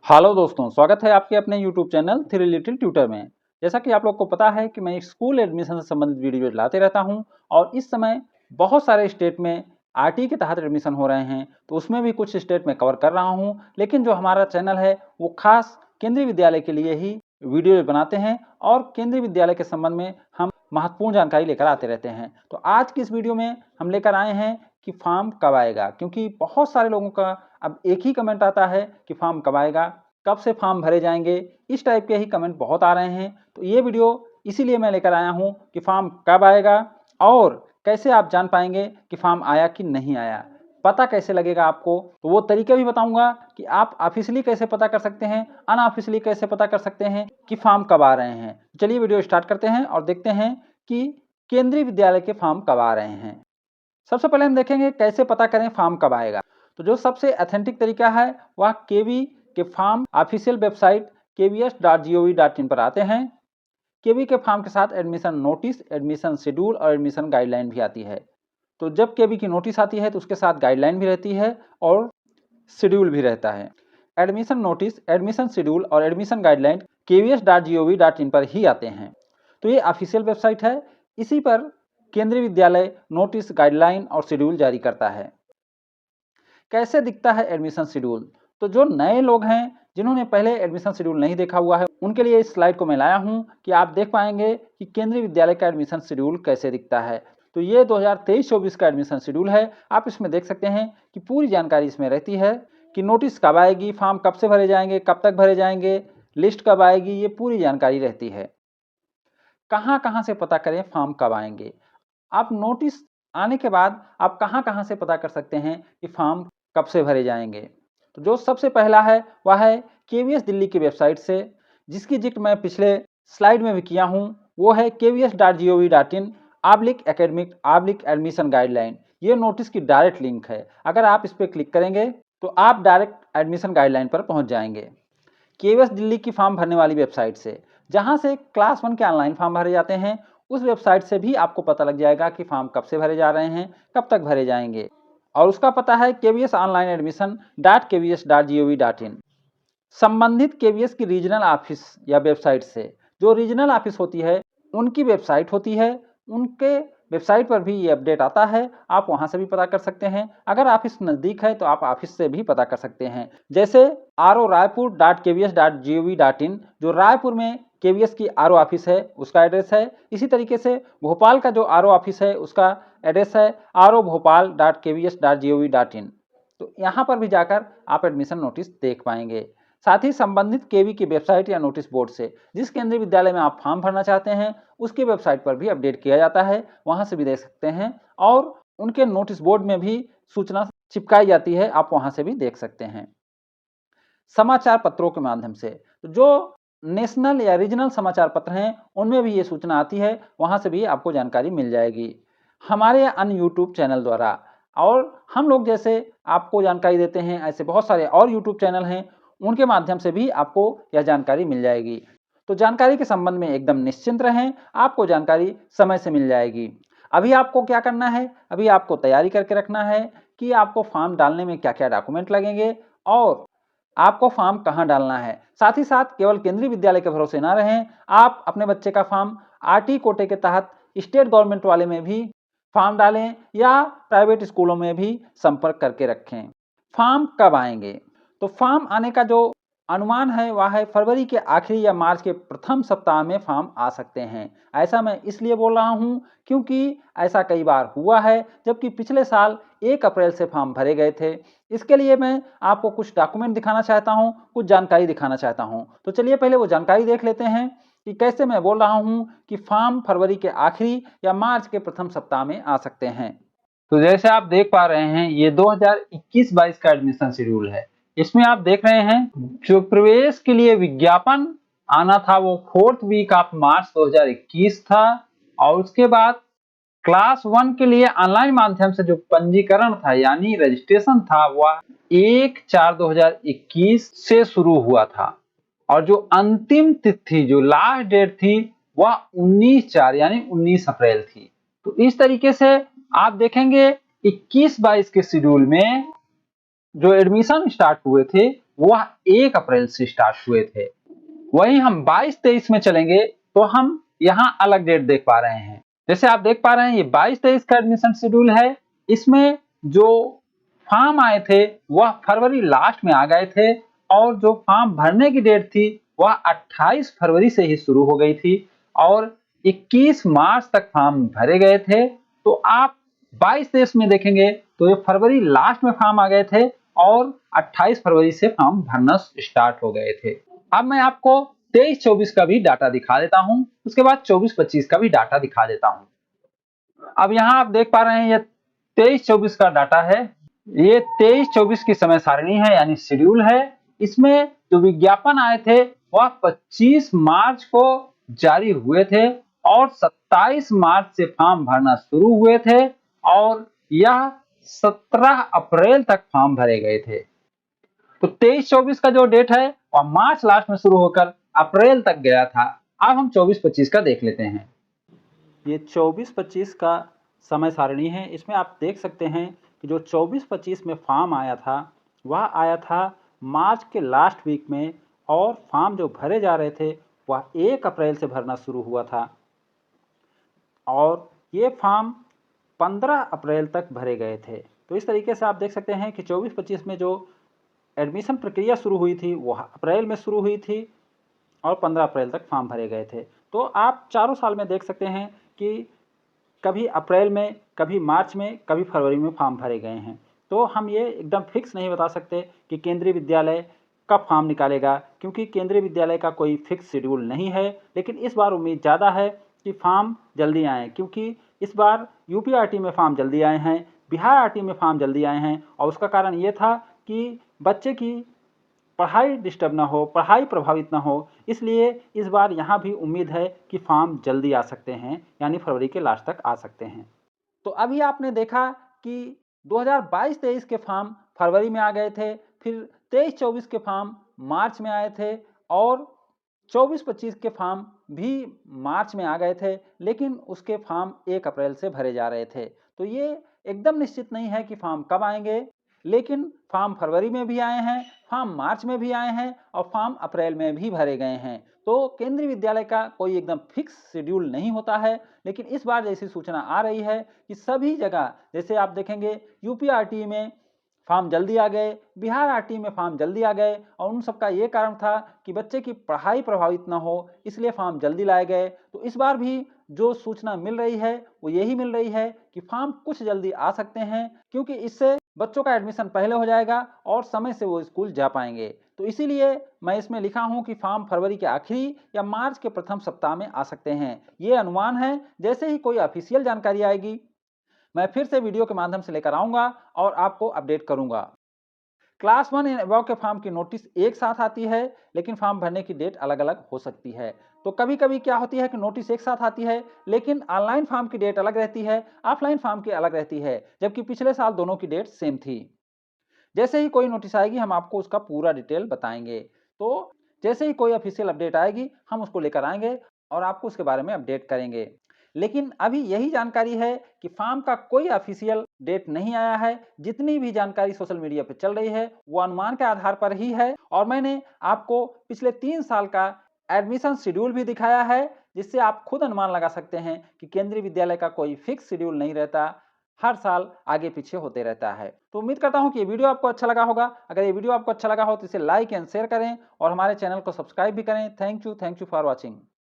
Hello दोस्तों, स्वागत है आपके अपने YouTube channel three little tutor में। जैसा कि आप लोग को पता है कि मैं स्कूल एडमिशन से संबंधित वीडियो लाते रहता हूं और इस समय बहुत सारे स्टेट में आरटी के तहत एडमिशन हो रहे हैं, तो उसमें भी कुछ स्टेट में कवर कर रहा हूं। लेकिन जो हमारा चैनल है वो खास केंद्रीय विद्यालय के लिए ही वीडियो बनाते हैं और केंद्रीय विद्यालय के संबंध में हम महत्वपूर्ण जानकारी लेकर आते रहते हैं। तो आज की इस वीडियो में हम लेकर आए हैं कि फॉर्म कब आएगा, क्योंकि बहुत सारे लोगों का अब एक ही कमेंट आता है कि फॉर्म कब आएगा, कब से फॉर्म भरे जाएंगे। इस टाइप के ही कमेंट बहुत आ रहे हैं। तो ये वीडियो इसीलिए मैं लेकर आया हूँ कि फॉर्म कब आएगा और कैसे आप जान पाएंगे कि फॉर्म आया कि नहीं आया, पता कैसे लगेगा आपको। तो वो तरीके भी बताऊंगा कि आप ऑफिशियली कैसे पता कर सकते हैं, अनऑफिशियली कैसे पता कर सकते हैं कि फॉर्म कब आ रहे हैं। चलिए वीडियो स्टार्ट करते हैं और देखते हैं कि केंद्रीय विद्यालय के फॉर्म कब आ रहे हैं। सबसे पहले हम देखेंगे कैसे पता करें फॉर्म कब आएगा। तो जो सबसे ऑथेंटिक तरीका है वह केवी के फॉर्म ऑफिशियल वेबसाइट kvs.gov.in पर आते हैं। केवी के फॉर्म के साथ एडमिशन नोटिस, एडमिशन शेड्यूल और एडमिशन गाइडलाइन भी आती है। तो जब केवी की नोटिस आती है तो उसके साथ गाइडलाइन भी रहती है और शेड्यूल भी रहता है। एडमिशन नोटिस, एडमिशन शेड्यूल और एडमिशन गाइडलाइन kvs.gov.in पर ही आते हैं। तो ये ऑफिशियल वेबसाइट है, इसी पर केंद्रीय विद्यालय नोटिस, गाइडलाइन और शेड्यूल जारी करता है। कैसे दिखता है एडमिशन शेड्यूल? तो जो नए लोग हैं जिन्होंने पहले एडमिशन शेड्यूल नहीं देखा हुआ है उनके लिए इस स्लाइड को मैं लाया हूं कि आप देख पाएंगे कि केंद्रीय विद्यालय का एडमिशन शेड्यूल कैसे दिखता है। तो ये 2023-24 का एडमिशन शेड्यूल है। आप इसमें देख सकते हैं कि पूरी जानकारी इसमें रहती है कि नोटिस कब आएगी, फॉर्म कब से भरे जाएंगे, कब तक भरे जाएंगे, लिस्ट कब आएगी, ये पूरी जानकारी रहती है। कहाँ कहाँ से पता करें फॉर्म कब आएंगे? आप नोटिस आने के बाद आप कहाँ कहाँ से पता कर सकते हैं कि फॉर्म कब से भरे जाएंगे? तो जो सबसे पहला है वह है केवीएस दिल्ली की वेबसाइट से, जिसकी जिक्र मैं पिछले स्लाइड में भी किया हूँ। वो है kvs.gov.in/academic/admission गाइडलाइन। ये नोटिस की डायरेक्ट लिंक है। अगर आप इस पर क्लिक करेंगे तो आप डायरेक्ट एडमिशन गाइडलाइन पर पहुंच जाएंगे। केवीएस दिल्ली की फॉर्म भरने वाली वेबसाइट से, जहां से क्लास 1 के ऑनलाइन फॉर्म भरे जाते हैं, उस वेबसाइट से भी आपको पता लग जाएगा कि फॉर्म कब से भरे जा रहे हैं, कब तक भरे जाएंगे। और उसका पता है kvsonlineadmission.kvs.gov.in। संबंधित केवीएस की रीजनल ऑफिस या वेबसाइट से, जो रीजनल ऑफिस होती है उनकी वेबसाइट होती है, उनके वेबसाइट पर भी ये अपडेट आता है। आप वहां से भी पता कर सकते हैं। अगर ऑफिस नज़दीक है तो आप ऑफिस से भी पता कर सकते हैं। जैसे ro.raipur.kvs.gov.in, जो रायपुर में केवीएस की आरओ ऑफिस है उसका एड्रेस है। इसी तरीके से भोपाल का जो आरओ ऑफिस है उसका एड्रेस है ro.bhopal.kvs.gov.in। तो यहाँ पर भी जाकर आप एडमिशन नोटिस देख पाएंगे। साथ ही संबंधित केवी की वेबसाइट या नोटिस बोर्ड से, जिस केंद्रीय विद्यालय में आप फॉर्म भरना चाहते हैं उसकी वेबसाइट पर भी अपडेट किया जाता है, वहां से भी देख सकते हैं। और उनके नोटिस बोर्ड में भी सूचना चिपकाई जाती है, आप वहां से भी देख सकते हैं। समाचार पत्रों के माध्यम से, तो जो नेशनल या रीजनल समाचार पत्र हैं उनमें भी ये सूचना आती है, वहां से भी आपको जानकारी मिल जाएगी हमारे अन्य यूट्यूब चैनल द्वारा। और हम लोग जैसे आपको जानकारी देते हैं, ऐसे बहुत सारे और यूट्यूब चैनल हैं, उनके माध्यम से भी आपको यह जानकारी मिल जाएगी। तो जानकारी के संबंध में एकदम निश्चिंत रहें, आपको जानकारी समय से मिल जाएगी। अभी आपको क्या करना है? अभी आपको तैयारी करके रखना है कि आपको फॉर्म डालने में क्या क्या डॉक्यूमेंट लगेंगे और आपको फॉर्म कहां डालना है। साथ ही साथ केवल केंद्रीय विद्यालय के भरोसे ना रहें, आप अपने बच्चे का फॉर्म आरटी कोटे के तहत स्टेट गवर्नमेंट वाले में भी फॉर्म डालें या प्राइवेट स्कूलों में भी संपर्क करके रखें। फॉर्म कब आएंगे? तो फॉर्म आने का जो अनुमान है वह है फरवरी के आखिरी या मार्च के प्रथम सप्ताह में फॉर्म आ सकते हैं। ऐसा मैं इसलिए बोल रहा हूं क्योंकि ऐसा कई बार हुआ है, जबकि पिछले साल 1 अप्रैल से फॉर्म भरे गए थे। इसके लिए मैं आपको कुछ डॉक्यूमेंट दिखाना चाहता हूं, कुछ जानकारी दिखाना चाहता हूं। तो चलिए पहले वो जानकारी देख लेते हैं कि कैसे मैं बोल रहा हूं कि फॉर्म फरवरी के आखिरी या मार्च के प्रथम सप्ताह में आ सकते हैं। तो जैसे आप देख पा रहे हैं ये 2021-22 का एडमिशन शेड्यूल है। इसमें आप देख रहे हैं जो प्रवेश के लिए विज्ञापन आना था वो 4th वीक ऑफ मार्च 2021 था, और उसके बाद क्लास 1 के लिए ऑनलाइन माध्यम से जो पंजीकरण था यानी रजिस्ट्रेशन था वह 1/4/2021 से शुरू हुआ था, और जो अंतिम तिथि, जो लास्ट डेट थी, वह 19/4 यानी 19 अप्रैल थी। तो इस तरीके से आप देखेंगे 21-22 के शेड्यूल में जो एडमिशन स्टार्ट हुए थे वह 1 अप्रैल से स्टार्ट हुए थे। वहीं हम 22-23 में चलेंगे तो हम यहाँ अलग डेट देख पा रहे हैं। जैसे आप देख पा रहे हैं ये 22-23 का एडमिशन शेड्यूल है। इसमें जो फॉर्म आए थे वह फरवरी लास्ट में आ गए थे और जो फॉर्म भरने की डेट थी वह 28 फरवरी से ही शुरू हो गई थी और 21 मार्च तक फॉर्म भरे गए थे। तो आप 22-23 में देखेंगे तो ये फरवरी लास्ट में फॉर्म आ गए थे और 28 फरवरी से फॉर्म भरना स्टार्ट हो गए थे। अब मैं आपको 23-24 का भी डाटा दिखा देता हूं, उसके बाद 24-25 का भी डाटा दिखा देता हूं। अब यहां आप देख पा रहे हैं ये 23-24 का डाटा है। ये 23-24 की समय सारणी है यानी शेड्यूल है। इसमें जो विज्ञापन आए थे वह 25 मार्च को जारी हुए थे और 27 मार्च से फॉर्म भरना शुरू हुए थे और यह 17 अप्रैल तक फॉर्म भरे गए थे। तो 23-24 का जो डेट है वह मार्च लास्ट में शुरू होकर अप्रैल तक गया था। अब हम 24-25 का देख लेते हैं। ये 24-25 का समय सारणी है। इसमें आप देख सकते हैं कि जो 24-25 में फॉर्म आया था वह आया था मार्च के लास्ट वीक में और फॉर्म जो भरे जा रहे थे वह 1 अप्रैल से भरना शुरू हुआ था और ये फॉर्म 15 अप्रैल तक भरे गए थे। तो इस तरीके से आप देख सकते हैं कि 24-25 में जो एडमिशन प्रक्रिया शुरू हुई थी वह अप्रैल में शुरू हुई थी और 15 अप्रैल तक फॉर्म भरे गए थे। तो आप चारों साल में देख सकते हैं कि कभी अप्रैल में, कभी मार्च में, कभी फरवरी में फॉर्म भरे गए हैं। तो हम ये एकदम फिक्स नहीं बता सकते कि केंद्रीय विद्यालय कब फॉर्म निकालेगा, क्योंकि केंद्रीय विद्यालय का कोई फिक्स शेड्यूल नहीं है। लेकिन इस बार उम्मीद ज़्यादा है कि फॉर्म जल्दी आए, क्योंकि इस बार यूपीआरटी में फॉर्म जल्दी आए हैं, बिहार आरटी में फॉर्म जल्दी आए हैं और उसका कारण ये था कि बच्चे की पढ़ाई डिस्टर्ब ना हो, पढ़ाई प्रभावित ना हो, इसलिए इस बार यहाँ भी उम्मीद है कि फॉर्म जल्दी आ सकते हैं, यानी फरवरी के लास्ट तक आ सकते हैं। तो अभी आपने देखा कि 2022-23 के फॉर्म फरवरी में आ गए थे, फिर 23-24 के फॉर्म मार्च में आए थे और 24-25 के फॉर्म भी मार्च में आ गए थे, लेकिन उसके फॉर्म 1 अप्रैल से भरे जा रहे थे। तो ये एकदम निश्चित नहीं है कि फॉर्म कब आएंगे, लेकिन फॉर्म फरवरी में भी आए हैं, फॉर्म मार्च में भी आए हैं और फॉर्म अप्रैल में भी भरे गए हैं। तो केंद्रीय विद्यालय का कोई एकदम फिक्स शेड्यूल नहीं होता है, लेकिन इस बार जैसी सूचना आ रही है कि सभी जगह, जैसे आप देखेंगे यूपी आरटी में फॉर्म जल्दी आ गए, बिहार आरटी में फॉर्म जल्दी आ गए और उन सबका ये कारण था कि बच्चे की पढ़ाई प्रभावित न हो, इसलिए फॉर्म जल्दी लाए गए। तो इस बार भी जो सूचना मिल रही है वो यही मिल रही है कि फॉर्म कुछ जल्दी आ सकते हैं, क्योंकि इससे बच्चों का एडमिशन पहले हो जाएगा और समय से वो स्कूल जा पाएंगे। तो इसीलिए मैं इसमें लिखा हूं कि फॉर्म फरवरी के आखिरी या मार्च के प्रथम सप्ताह में आ सकते हैं। ये अनुमान है, जैसे ही कोई ऑफिशियल जानकारी आएगी मैं फिर से वीडियो के माध्यम से लेकर आऊंगा और आपको अपडेट करूंगा। क्लास 1 एंड अबव के फॉर्म की नोटिस एक साथ आती है, लेकिन फॉर्म भरने की डेट अलग अलग हो सकती है। तो कभी कभी क्या होती है कि नोटिस एक साथ आती है, लेकिन ऑनलाइन फॉर्म की डेट अलग रहती है, ऑफलाइन फॉर्म की अलग रहती है, जबकि पिछले साल दोनों की डेट सेम थी। जैसे ही कोई नोटिस आएगी हम आपको उसका पूरा डिटेल बताएंगे। तो जैसे ही कोई ऑफिशियल अपडेट आएगी हम उसको लेकर आएंगे और आपको उसके बारे में अपडेट करेंगे। लेकिन अभी यही जानकारी है कि फॉर्म का कोई ऑफिशियल डेट नहीं आया है। जितनी भी जानकारी सोशल मीडिया पर चल रही है वो अनुमान के आधार पर ही है और मैंने आपको पिछले 3 साल का एडमिशन शेड्यूल भी दिखाया है, जिससे आप खुद अनुमान लगा सकते हैं कि केंद्रीय विद्यालय का कोई फिक्स शेड्यूल नहीं रहता, हर साल आगे पीछे होते रहता है। तो उम्मीद करता हूं कि ये वीडियो आपको अच्छा लगा होगा। अगर ये वीडियो आपको अच्छा लगा हो तो इसे लाइक एंड शेयर करें और हमारे चैनल को सब्सक्राइब भी करें। Thank you for watching.